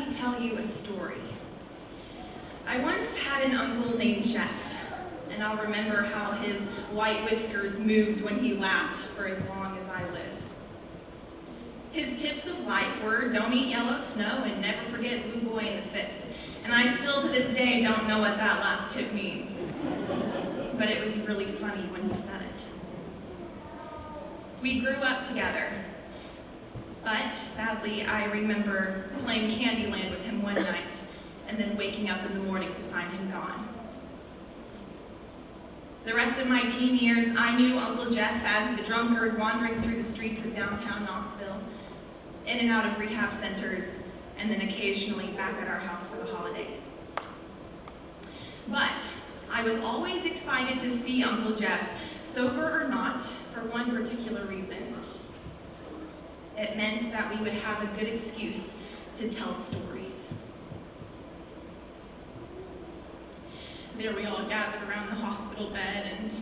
me tell you a story. I once had an uncle named Jeff, and I'll remember how his white whiskers moved when he laughed for as long as I live. His tips of life were don't eat yellow snow and never forget Blue Boy in the Fifth, and I still to this day don't know what that last tip means. But it was really funny when he said it. We grew up together, but sadly I remember playing Candyland with him one night and then waking up in the morning to find him gone. The rest of my teen years, I knew Uncle Jeff as the drunkard wandering through the streets of downtown Knoxville, in and out of rehab centers, and then occasionally back at our house for the holidays. But I was always excited to see Uncle Jeff, sober or not, for one particular reason. It meant that we would have a good excuse to tell stories. There we all gathered around the hospital bed, and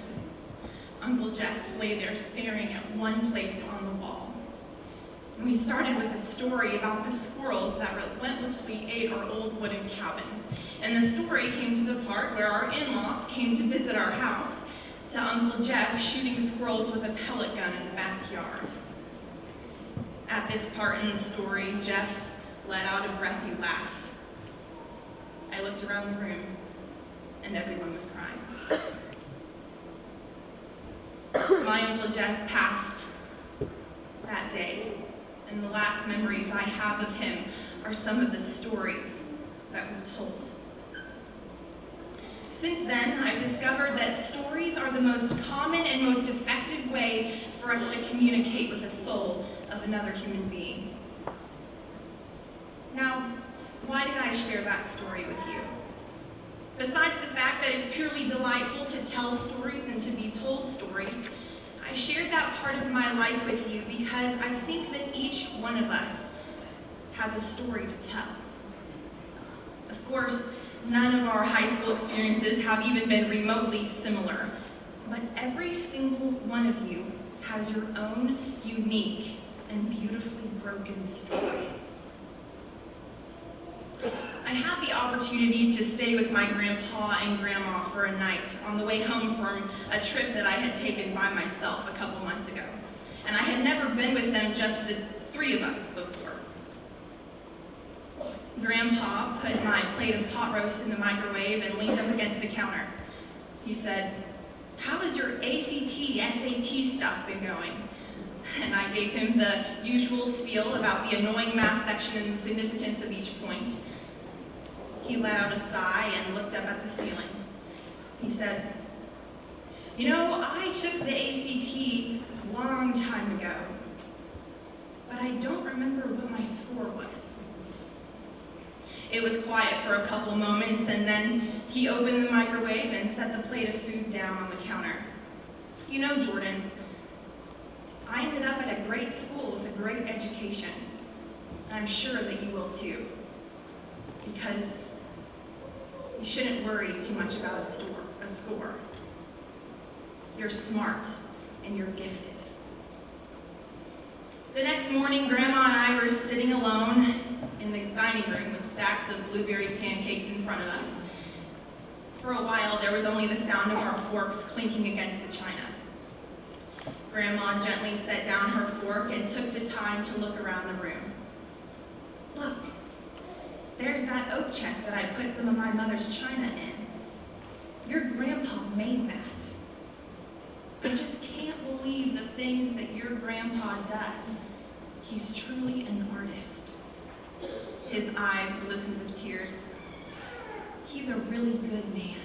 Uncle Jeff lay there staring at one place on the wall. And we started with a story about the squirrels that relentlessly ate our old wooden cabin. And the story came to the part where our in-laws came to visit our house, to Uncle Jeff shooting squirrels with a pellet gun in the backyard. At this part in the story, Jeff let out a breathy laugh. I looked around the room, and everyone was crying. My Uncle Jeff passed that day, and the last memories I have of him are some of the stories that were told. Since then, I've discovered that stories are the most common and most effective way for us to communicate with the soul of another human being. Now, why did I share that story with you? Besides the fact that it's purely delightful to tell stories and to be told stories, I shared that part of my life with you because I think that each one of us has a story to tell. Of course, none of our high school experiences have even been remotely similar, but every single one of you has your own unique and beautifully broken story. I had the opportunity to stay with my grandpa and grandma for a night on the way home from a trip that I had taken by myself a couple months ago. And I had never been with them, just the three of us, before. Grandpa put my plate of pot roast in the microwave and leaned up against the counter. He said, "How has your ACT, SAT stuff been going?" And I gave him the usual spiel about the annoying math section and the significance of each point. He let out a sigh and looked up at the ceiling. He said, "You know, I took the ACT a long time ago, but I don't remember what my score was." It was quiet for a couple moments, and then he opened the microwave and set the plate of food down on the counter. "You know, Jordan, I ended up at a great school with a great education. And I'm sure that you will too. Because you shouldn't worry too much about a score. You're smart and you're gifted." The next morning, Grandma and I were sitting alone in the dining room with stacks of blueberry pancakes in front of us. For a while, there was only the sound of our forks clinking against the china. Grandma gently set down her fork and took the time to look around the room. "Look, there's that oak chest that I put some of my mother's china in. Your grandpa made that. I just can't believe the things that your grandpa does. He's truly an artist." His eyes glistened with tears. "He's a really good man."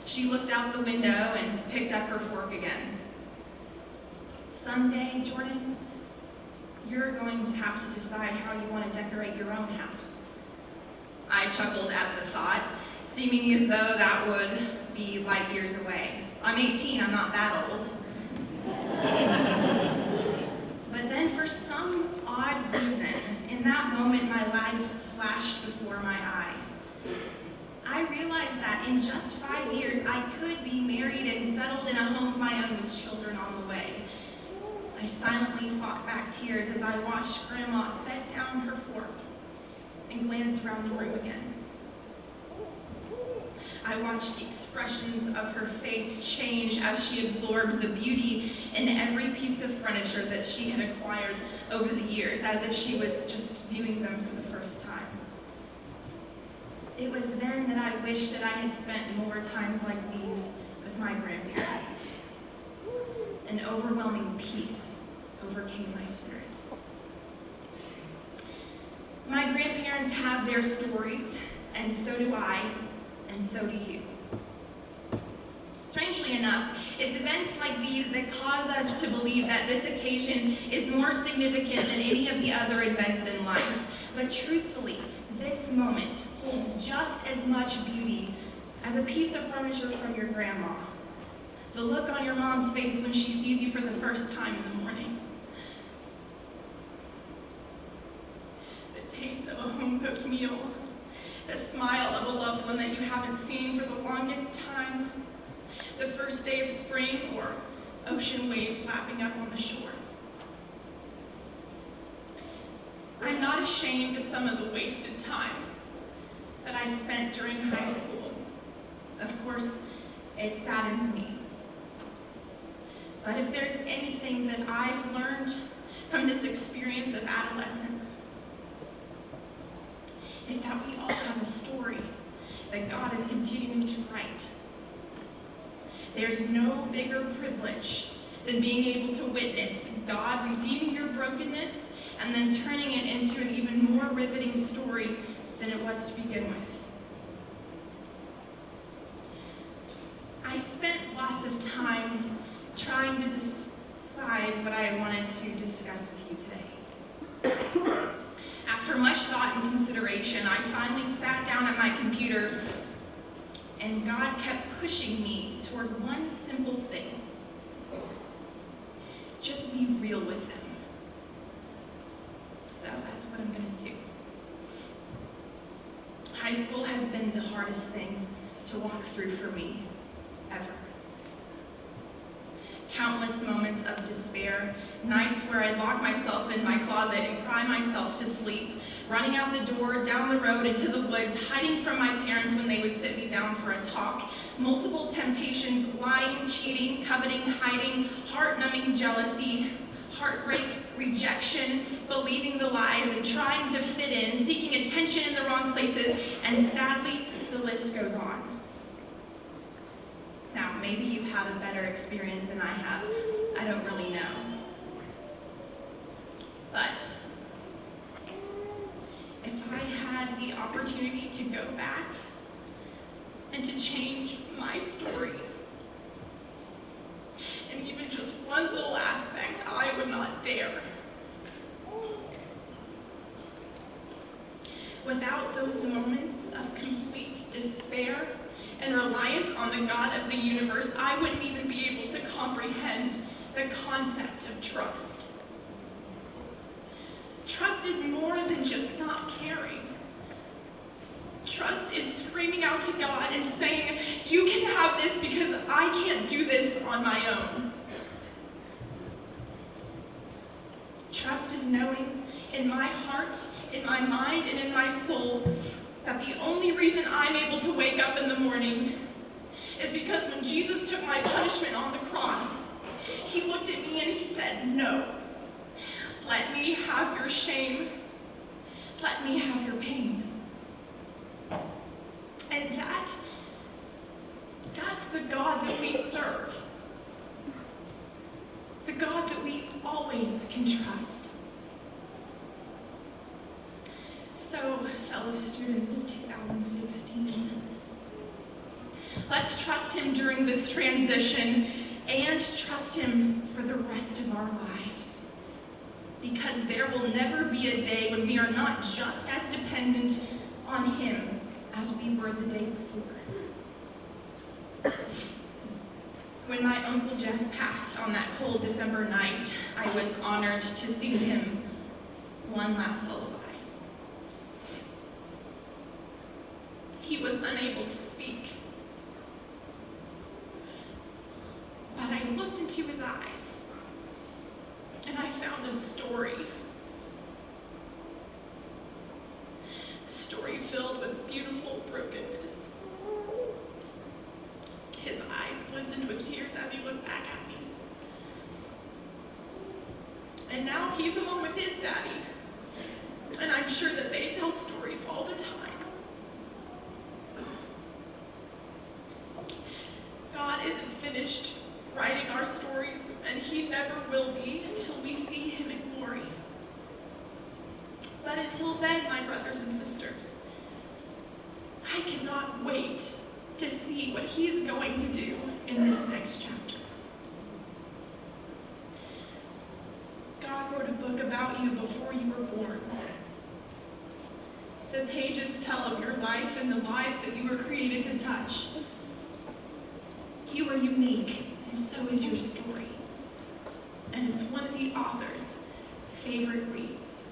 She looked out the window and picked up her fork again. "Someday, Jordan, you're going to have to decide how you want to decorate your own house." I chuckled at the thought, seeming as though that would be light years away. I'm 18, I'm not that old. But then for some odd reason, in that moment my life flashed before my eyes. I realized that in just 5 years I could be married and settled in a home of my own with children on the way. I silently fought back tears as I watched Grandma set down her fork and glanced around the room again. I watched the expressions of her face change as she absorbed the beauty in every piece of furniture that she had acquired over the years, as if she was just viewing them for the first time. It was then that I wished that I had spent more times like these with my grandparents. An overwhelming peace overcame my spirit. My grandparents have their stories, and so do I, and so do you. Strangely enough, it's events like these that cause us to believe that this occasion is more significant than any of the other events in life. But truthfully, this moment holds just as much beauty as a piece of furniture from your grandma. The look on your mom's face when she sees you for the first time in the morning. The taste of a home-cooked meal. The smile of a loved one that you haven't seen for the longest time. The first day of spring or ocean waves lapping up on the shore. I'm not ashamed of some of the wasted time that I spent during high school. Of course, it saddens me. But if there's anything that I've learned from this experience of adolescence, it's that we all have a story that God is continuing to write. There's no bigger privilege than being able to witness God redeeming your brokenness and then turning it into an even more riveting story than it was to begin with. I spent lots of time trying to decide what I wanted to discuss with you today. After much thought and consideration, I finally sat down at my computer, and God kept pushing me toward one simple thing. Just be real with Him. So that's what I'm going to do. High school has been the hardest thing to walk through for me, ever. Countless moments of despair, nights where I lock myself in my closet and cry myself to sleep, running out the door, down the road, into the woods, hiding from my parents when they would sit me down for a talk, multiple temptations, lying, cheating, coveting, hiding, heart-numbing jealousy, heartbreak, rejection, believing the lies, and trying to fit in, seeking attention in the wrong places, and sadly, the list goes on. Now, maybe you've had a better experience than I have. I don't really know. But if I had the opportunity to go back and to change my story, and even just one little aspect, I would not dare. Without those moments of complete despair and reliance on the God of the universe, I wouldn't even be able to comprehend the concept of trust. Trust is more than just not caring. Trust is screaming out to God and saying, you can have this because I can't do this on my own. Trust is knowing in my heart, in my mind, and in my soul that the only reason I'm able to wake up in the morning is because when Jesus took my punishment on the cross, He looked at me and He said, no, let me have your shame, let me have your pain. And that's the God that we serve. The God that we always can trust. So, fellow students of 2016, let's trust Him during this transition and trust Him for the rest of our lives. Because there will never be a day when we are not just as dependent on Him as we were the day before. When my Uncle Jeff passed on that cold December night, I was honored to sing him one last lullaby. He was unable to speak, but I looked into his eyes and I found a story. as he looked back at me. And now he's alone with his daddy. And I'm sure that they tell stories all the time. God isn't finished writing our stories, and he never will be until we see him in glory. But until then, my brothers and sisters, I cannot wait to see what he's going to do in this next chapter. God wrote a book about you before you were born. The pages tell of your life and the lives that you were created to touch. You are unique, and so is your story. And it's one of the author's favorite reads.